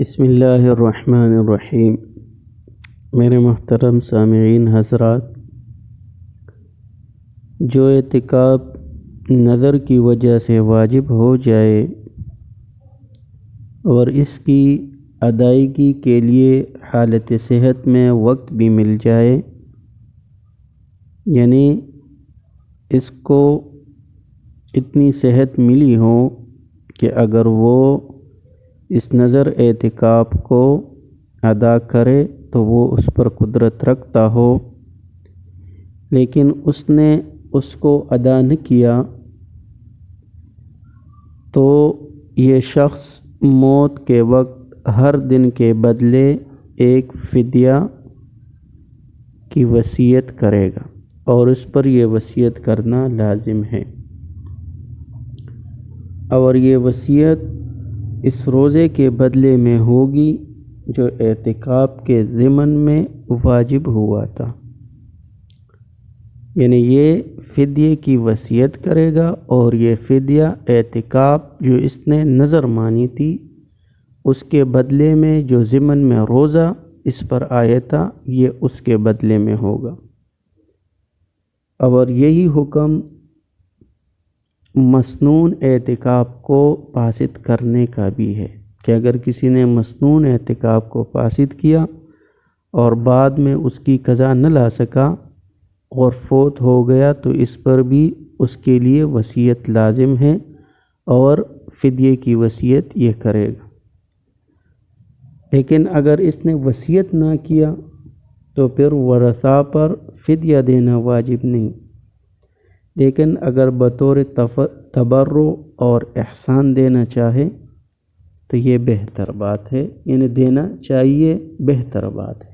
بسم اللہ الرحمن الرحیم۔ میرے محترم سامعین حضرات، جو اعتکاف نظر کی وجہ سے واجب ہو جائے اور اس کی ادائیگی کے لیے حالت صحت میں وقت بھی مل جائے، یعنی اس کو اتنی صحت ملی ہو کہ اگر وہ اس نظر اعتکاف کو ادا کرے تو وہ اس پر قدرت رکھتا ہو، لیکن اس نے اس کو ادا نہ کیا، تو یہ شخص موت کے وقت ہر دن کے بدلے ایک فدیہ کی وصیت کرے گا، اور اس پر یہ وصیت کرنا لازم ہے، اور یہ وصیت اس روزے کے بدلے میں ہوگی جو اعتکاف کے ضمن میں واجب ہوا تھا۔ یعنی یہ فدیے کی وصیت کرے گا، اور یہ فدیہ اعتکاف جو اس نے نظر مانی تھی اس کے بدلے میں جو ضمن میں روزہ اس پر آیا تھا، یہ اس کے بدلے میں ہوگا۔ اور یہی حکم مسنون اعتکاف کو فاسد کرنے کا بھی ہے، کہ اگر کسی نے مسنون اعتکاف کو فاسد کیا اور بعد میں اس کی قضا نہ لا سکا اور فوت ہو گیا، تو اس پر بھی اس کے لیے وصیت لازم ہے، اور فدیے کی وصیت یہ کرے گا۔ لیکن اگر اس نے وصیت نہ کیا تو پھر ورثاء پر فدیہ دینا واجب نہیں، لیکن اگر بطور تبرع اور احسان دینا چاہے تو یہ بہتر بات ہے، یعنی دینا چاہیے، بہتر بات ہے۔